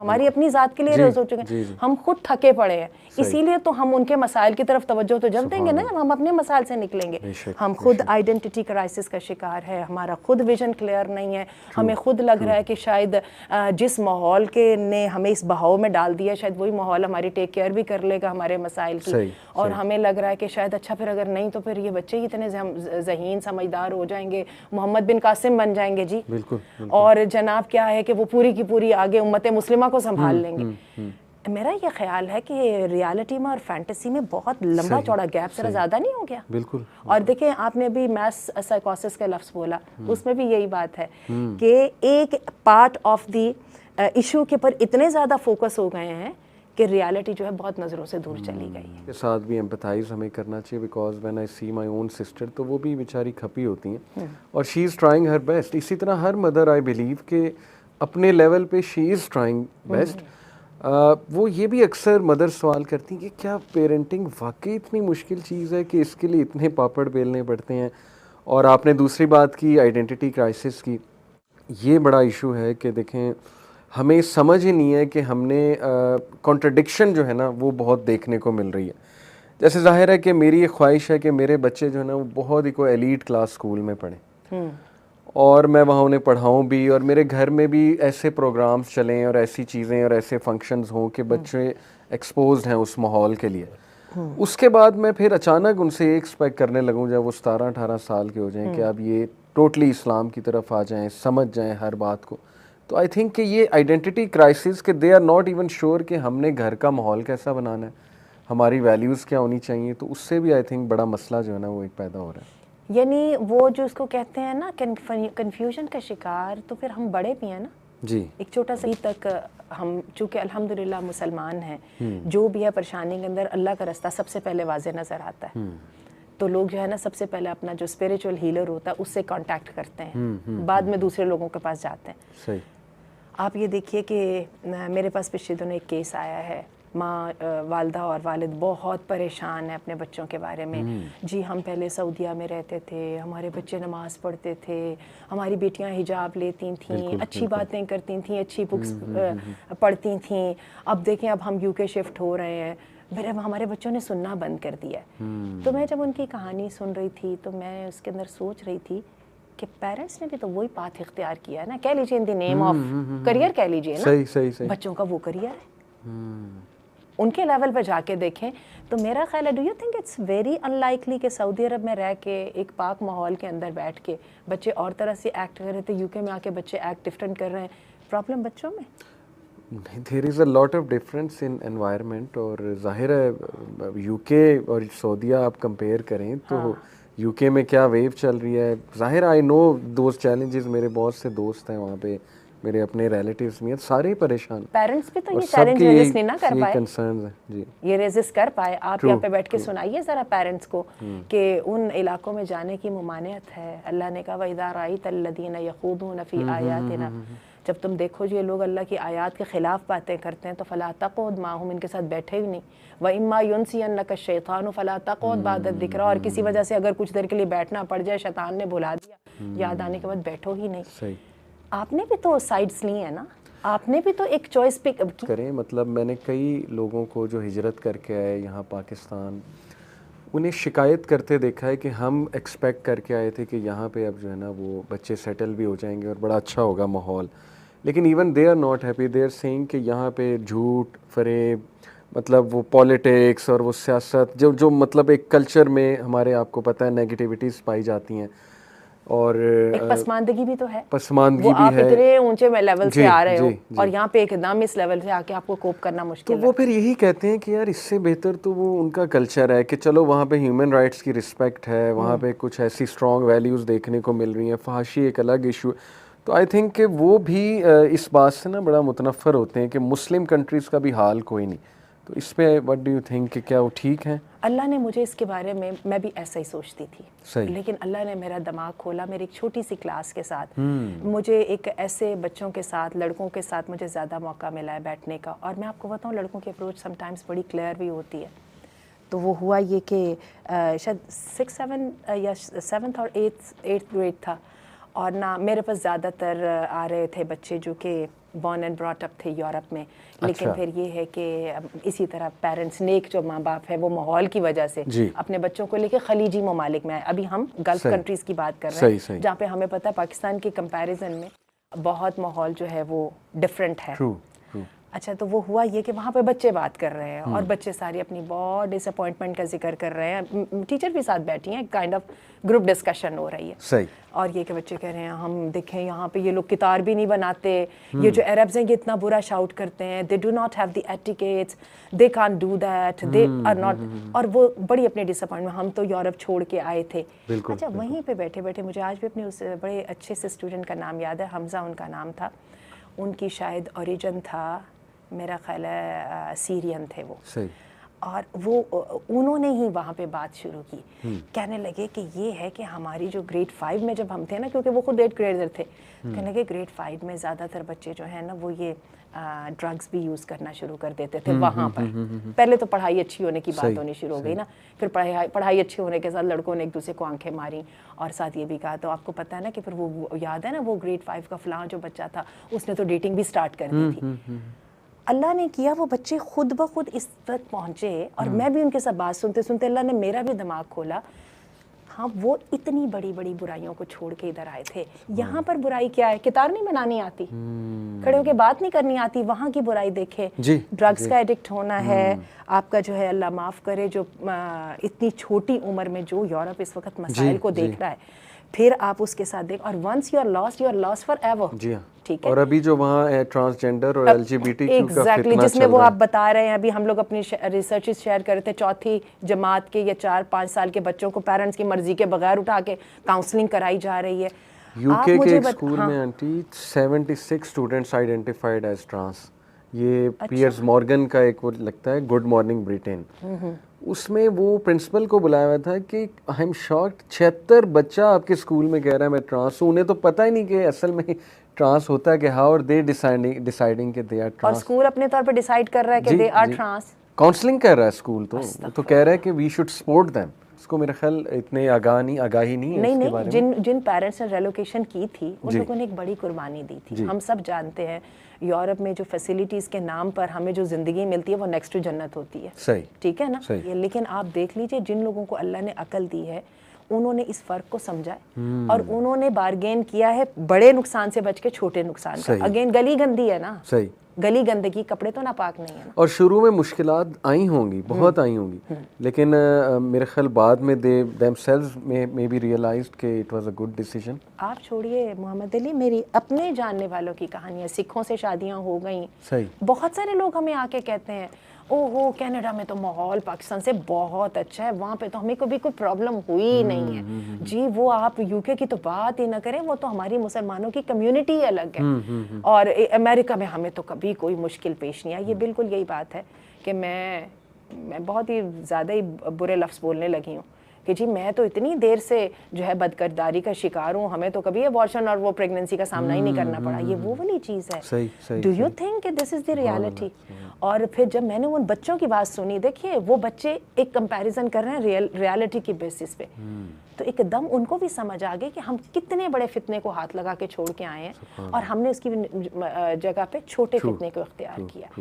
ہماری اپنی ذات کے لیے روز ہو چکے ہیں, ہم خود تھکے پڑے ہیں, اسی لیے تو ہم ان کے مسائل کی طرف توجہ تو جب دیں گے نا جب ہم اپنے مسائل سے نکلیں گے. ہم خود آئیڈینٹی کرائسس کا شکار ہے, ہمارا خود ویژن کلیئر نہیں ہے, ہمیں خود لگ رہا ہے کہ شاید جس ماحول کے نے ہمیں اس بہاؤ میں ڈال دیا شاید وہی ماحول ہماری ٹیک کیئر بھی کر لے گا ہمارے مسائل کی, اور ہمیں لگ رہا ہے کہ شاید اچھا پھر اگر نہیں تو پھر یہ بچے ہی اتنے ذہین سمجھدار ہو جائیں گے, محمد بن قاسم بن جائیں گے جی, اور جناب کیا ہے کہ وہ پوری کی پوری آگے امت مسلمہ کو سنبھال لیں گے. میرا یہ خیال ہے کہ ریالٹی میں اور فینٹیسی میں بہت لمبا چوڑا گیپ ذرا زیادہ نہیں ہو گیا؟ بالکل. اور دیکھیں آپ نے بھی میس سائیکوسس کا لفظ بولا, اس میں بھی یہی بات ہے کہ ایک پارٹ آف دی ایشو کے پر اتنے زیادہ فوکس ہو گئے ہیں کہ ریالٹی جو ہے بہت نظروں سے دور چلی گئی ہے. کے ساتھ بھی ایمپتھائز ہمیں کرنا چاہیے, because when I see my own sister تو وہ بھی بیچاری کھپی ہوتی ہیں اور شی از ٹرائنگ ہر بیسٹ. اسی طرح ہر مدر آئی بلیو کہ اپنے لیول پہ شی از ٹرائنگ بیسٹ. وہ یہ بھی اکثر مدر سوال کرتی ہیں کہ کیا پیرنٹنگ واقعی اتنی مشکل چیز ہے کہ اس کے لیے اتنے پاپڑ بیلنے پڑتے ہیں. اور آپ نے دوسری بات کی آئیڈینٹی کرائسس کی, یہ بڑا ایشو ہے کہ دیکھیں ہمیں سمجھ ہی نہیں ہے کہ ہم نے کانٹرڈکشن جو ہے نا وہ بہت دیکھنے کو مل رہی ہے. جیسے ظاہر ہے کہ میری یہ خواہش ہے کہ میرے بچے جو ہے نا وہ بہت ہی کوئی ایلیٹ کلاس اسکول میں پڑھیں اور میں وہاں انہیں پڑھاؤں بھی, اور میرے گھر میں بھی ایسے پروگرامز چلیں اور ایسی چیزیں اور ایسے فنکشنز ہوں کہ بچے ایکسپوزڈ ہیں اس ماحول کے لیے. اس کے بعد میں پھر اچانک ان سے یہ ایکسپیکٹ کرنے لگوں جب وہ 17-18 سال کے ہو جائیں کہ اب یہ ٹوٹلی اسلام کی طرف آ جائیں, سمجھ جائیں ہر بات کو. تو آئی تھنک کہ یہ آئیڈینٹی کرائسس کہ they are not even sure کہ ہم نے گھر کا ماحول کیسا بنانا ہے, ہماری ویلیوز کیا ہونی چاہیے, تو اس سے بھی آئی تھنک بڑا مسئلہ جو ہے نا وہ ایک پیدا ہو رہا ہے. یعنی وہ جو اس کو کہتے ہیں نا کنفیوژن کا شکار, تو پھر ہم بڑے بھی ہیں نا جی. ایک چھوٹا سا تک ہم چونکہ الحمدللہ مسلمان ہیں, جو بھی ہے پریشانی کے اندر اللہ کا رستہ سب سے پہلے واضح نظر آتا ہے. تو لوگ جو ہے نا سب سے پہلے اپنا جو اسپریچول ہیلر ہوتا ہے اس سے کانٹیکٹ کرتے ہیں, بعد میں دوسرے لوگوں کے پاس جاتے ہیں. صحیح. آپ یہ دیکھیے کہ میرے پاس پچھلے دنوں ایک کیس آیا ہے, ماں والدہ اور والد بہت پریشان ہیں اپنے بچوں کے بارے میں. جی ہم پہلے سعودیہ میں رہتے تھے, ہمارے بچے نماز پڑھتے تھے, ہماری بیٹیاں حجاب لیتی تھیں, اچھی باتیں کرتی تھیں, اچھی بکس پڑھتی تھیں, اب دیکھیں اب ہم UK شفٹ ہو رہے ہیں, ہمارے بچوں نے سننا بند کر دیا ہے. تو میں جب ان کی کہانی سن رہی تھی تو میں اس کے اندر سوچ رہی تھی کہ پیرنٹس نے بھی تو وہی پاتھ اختیار کیا ہے نا, کہہ لیجیے ان دی نیم آف کریئر کہہ لیجیے نا. صحیح. بچوں کا وہ کریئر ہے, ان کے لیول پہ جا کے دیکھیں. تو میرا خیال ہے do you think it's very unlikely کہ سعودی عرب میں رہ کے ایک پاک ماحول کے اندر بیٹھ کے بچے اور طرح سے ایکٹ کر رہے تھے, UK میں آ کے بچے ایکٹ ڈفرینٹ کر رہے ہیں, پرابلم بچوں میں؟ There is a lot of difference in environment. اور ظاہر ہے UK اور سعودیہ آپ کمپیئر کریں تو UK میں کیا ویو چل رہی ہے. ظاہر آئی نو دوز چیلنجز, میرے بہت سے دوست ہیں وہاں پہ, میرے اپنے ریلیٹیوز بھی ہیں, سارے پریشان. پیرنٹس بھی تو یہ چیلنج ریزسٹ نہیں نہ کر پائے, کنسرنز ہیں جی, یہ ریزسٹ کر پائے. آپ یہاں پہ بیٹھ کے سنائیے ذرا پیرنٹس کو کہ ان علاقوں میں جانے کی ممانعت ہے. اللہ نے کہا وَإِذَا رَأَيْتَ الَّذِينَ يَخُوضُونَ فِي آيَاتِنَا, جب تم دیکھو جو یہ لوگ اللہ کی آیات کے خلاف باتیں کرتے ہیں تو فَلَا تَقْعُدْ مَعَهُمْ, ان کے ساتھ بیٹھے ہی نہیں. وَإِمَّا يُنْسِيَنَّكَ الشَّيْطَانُ فَلَا تَقْعُدْ بَعْدَ الذِّكْرَىٰ, اور کسی وجہ سے اگر کچھ دیر کے لیے بیٹھنا پڑ جائے, شیطان نے بھلا دیا, یاد آنے کے بعد بیٹھو ہی نہیں. صحیح. آپ نے بھی تو سائڈس لی ہیں نا, آپ نے بھی تو ایک چوائس پک کی. کریں مطلب میں نے کئی لوگوں کو جو ہجرت کر کے آئے یہاں پاکستان, انہیں شکایت کرتے دیکھا ہے کہ ہم ایکسپیکٹ کر کے آئے تھے کہ یہاں پہ اب جو ہے نا وہ بچے سیٹل بھی ہو جائیں گے اور بڑا اچھا ہوگا ماحول, لیکن even they are not happy. They are saying کہ یہاں پہ جھوٹ فریب, مطلب وہ پالیٹکس اور وہ سیاست جو مطلب ایک کلچر میں ہمارے آپ کو پتہ ہے نیگیٹیوٹیز پائی جاتی ہیں, اور ایک پسماندگی بھی تو ہے, پسماندگی وہ بھی آپ ہے. اتنے اونچے لیول سے آ رہے ہو جی. اور یہاں پہ ایک دم اس لیول سے آ کے آپ کو کوپ کرنا مشکل ہے. تو وہ پھر یہی کہتے ہیں کہ یار اس سے بہتر تو وہ ان کا کلچر ہے کہ چلو وہاں پہ ہیومن رائٹس کی رسپیکٹ ہے, وہاں پہ کچھ ایسی اسٹرانگ ویلیوز دیکھنے کو مل رہی ہیں, فحاشی ایک الگ ایشو. تو آئی تھنک کہ وہ بھی اس بات سے نا بڑا متنفر ہوتے ہیں کہ مسلم کنٹریز کا بھی حال کوئی نہیں. تو اس پہ وٹ ڈو یو تھنک کہ کیا وہ ٹھیک ہیں؟ اللہ نے مجھے اس کے بارے میں بھی ایسا ہی سوچتی تھی, لیکن اللہ نے میرا دماغ کھولا. میری ایک چھوٹی سی کلاس کے ساتھ مجھے ایک ایسے بچوں کے ساتھ, لڑکوں کے ساتھ مجھے زیادہ موقع ملا ہے بیٹھنے کا, اور میں آپ کو بتاؤں لڑکوں کی اپروچ سم ٹائمز بڑی کلیئر بھی ہوتی ہے. تو وہ ہوا یہ کہ شاید 6-7 یا 7th اور 8th گریڈ تھا, اور نہ میرے پاس زیادہ تر آ رہے تھے بچے جو کہ بورن اینڈ براٹ اپ تھے یورپ میں, لیکن پھر یہ ہے کہ اسی طرح پیرنٹس نیک جو ماں باپ ہے وہ ماحول کی وجہ سے اپنے بچوں کو لے کے خلیجی ممالک میں آئے. ابھی ہم گلف کنٹریز کی بات کر رہے ہیں جہاں پہ ہمیں پتہ ہے پاکستان کے کمپیریزن میں بہت ماحول جو ہے وہ ڈفرینٹ ہے. اچھا تو وہ ہوا یہ کہ وہاں پہ بچے بات کر رہے ہیں اور بچے سارے اپنی بہت ڈس اپوائنٹمنٹ کا ذکر کر رہے ہیں, ٹیچر بھی ساتھ بیٹھی ہیں, کائنڈ آف گروپ ڈسکشن ہو رہی ہے. صحیح. اور یہ کہ بچے کہہ رہے ہیں ہم دیکھیں یہاں پہ یہ لوگ کتار بھی نہیں بناتے, یہ جو عربز ہیں یہ اتنا برا شاؤٹ کرتے ہیں, they do not have the etiquettes, they can't do that, they are not, اور وہ بڑی اپنے ڈس اپوائنٹمنٹ, ہم تو یورپ چھوڑ کے آئے تھے. اچھا وہیں پہ بیٹھے بیٹھے مجھے آج بھی اپنے اس بڑے اچھے سے اسٹوڈنٹ کا نام یاد ہے, حمزہ ان کا نام تھا, ان کی شاید اوریجن تھا میرا خیال ہے سیرین تھے وہ, اور وہ انہوں نے ہی وہاں پہ بات شروع کی, کہنے لگے کہ یہ ہے کہ ہماری جو گریڈ 5 میں جب ہم تھے نا, کیونکہ وہ خود 8 گریڈر تھے, کہنے لگے گریڈ 5 میں زیادہ تر بچے جو ہیں نا وہ یہ ڈرگس بھی یوز کرنا شروع کر دیتے تھے وہاں پر. پہلے تو پڑھائی اچھی ہونے کی بات ہونی شروع ہو گئی نا, پھر پڑھائی اچھی ہونے کے ساتھ لڑکوں نے ایک دوسرے کو آنکھیں ماری, اور ساتھ یہ بھی کہا, تو آپ کو پتہ ہے نا کہ پھر وہ یاد ہے نا وہ گریڈ 5 کا فلاں جو بچہ تھا اس نے تو ڈیٹنگ بھی سٹارٹ کر دی تھی. اللہ نے کیا وہ بچے خود بخود اس وقت پہنچے, اور میں بھی ان کے ساتھ بات سنتے سنتے اللہ نے میرا بھی دماغ کھولا. ہاں وہ اتنی بڑی بڑی برائیوں کو چھوڑ کے ادھر آئے تھے. یہاں پر برائی کیا ہے, کتار نہیں بنانی آتی, کھڑے ہو کے بات نہیں کرنی آتی, وہاں کی برائی دیکھے, ڈرگس کا ایڈکٹ ہونا ہے آپ کا جو ہے, اللہ معاف کرے, جو اتنی چھوٹی عمر میں جو یورپ اس وقت مسائل کو دیکھ رہا ہے, پھر آپ اس کے ساتھ دیکھ, اور once you are lost forever. ٹھیک ہے, اور ابھی جو وہاں ٹرانسجینڈر اور LGBTQ کا فتنہ جس میں وہ آپ بتا رہے ہیں, ابھی ہم لوگ اپنی ریسرچز شیئر کر رہے تھے, 4تھی جماعت کے یا 4-5 سال کے بچوں کو پیرنٹس کی مرضی کے بغیر اٹھا کے کاؤنسلنگ کرائی جا رہی ہے. UK کے ایک اسکول میں aunty 76 students identified as trans. یہ پیئرز مورگن کا ایک وہ لگتا ہے گڈ مارننگ بریٹین, اس میں وہ پرنسپل کو بلایا ہوا تھا کہ آئی ایم شاکڈ 76 بچہ آپ کے اسکول میں کہہ رہا ہے میں ٹرانس ہوں, انہیں تو پتہ ہی نہیں کہ اصل میں ٹرانس ہوتا ہے کہ ہاؤ آر دے ڈیسائڈنگ کہ دے آر ٹرانس, اور اسکول اپنے طور پہ ڈیسائیڈ کر رہا ہے کہ دے آر ٹرانس. کاؤنسلنگ کر رہا ہے اسکول, تو کہہ رہا ہے کہ وی شوڈ سپورٹ دیم. اس کو میرا خیال اتنے آگاہی نہیں ہے اس کے بارے میں. جن پیرنٹس نے ریلوکیشن کی تھی ان لوگوں نے ایک بڑی قربانی دی تھی. ہم سب جانتے ہیں یورپ میں جو فیسلٹیز کے نام پر ہمیں جو زندگی ملتی ہے وہ نیکسٹ ٹو جنت ہوتی ہے. صحیح, ٹھیک ہے نا. لیکن آپ دیکھ لیجئے جن لوگوں کو اللہ نے عقل دی ہے انہوں نے اس فرق کو سمجھا ہے, اور انہوں نے بارگین کیا ہے بڑے نقصان سے بچ کے چھوٹے نقصان کا. اگین گلی گندی ہے نا, صحیح, گلی گندگی, کپڑے تو ناپاک نہیں ہیں نا. اور شروع میں مشکلات آئی ہوں گی, بہت آئی ہوں گی, لیکن میرے خیال بعد میں دے دیم سیلز میں بی ریئلائزڈ کہ it was a good decision. آپ چھوڑیے محمد علی, میری اپنے جاننے والوں کی کہانیاں, سکھوں سے شادیاں ہو گئیں. صحیح, بہت سارے لوگ ہمیں آ کے کہتے ہیں او ہو کینیڈا میں تو ماحول پاکستان سے بہت اچھا ہے, وہاں پہ تو ہمیں کبھی کوئی پرابلم ہوئی نہیں ہے. جی وہ آپ UK کی تو بات ہی نہ کریں, وہ تو ہماری مسلمانوں کی کمیونٹی الگ ہے, اور امریکہ میں ہمیں تو کبھی کوئی مشکل پیش نہیں آئی. یہ بالکل یہی بات ہے کہ میں بہت ہی زیادہ ہی برے لفظ بولنے لگی ہوں کہ جی میں تو اتنی دیر سے جو ہے بدکرداری کا شکار ہوں, ہمیں تو کبھی ابارشن اور وہ پریگننسی کا سامنا ہی نہیں کرنا پڑا. یہ وہ والی چیز ہے. ڈو یو تھنک کہ دس از دی ریالٹی؟ اور پھر جب میں نے ان بچوں کی بات سنی, دیکھیے وہ بچے ایک کمپیریزن کر رہے ہیں ریالٹی کی بیسس پہ, تو ایک دم ان کو بھی سمجھ آ گئی کہ ہم کتنے بڑے فتنے کو ہاتھ لگا کے چھوڑ کے آئے ہیں, اور ہم نے اس کی جگہ پہ چھوٹے فتنے کو اختیار کیا.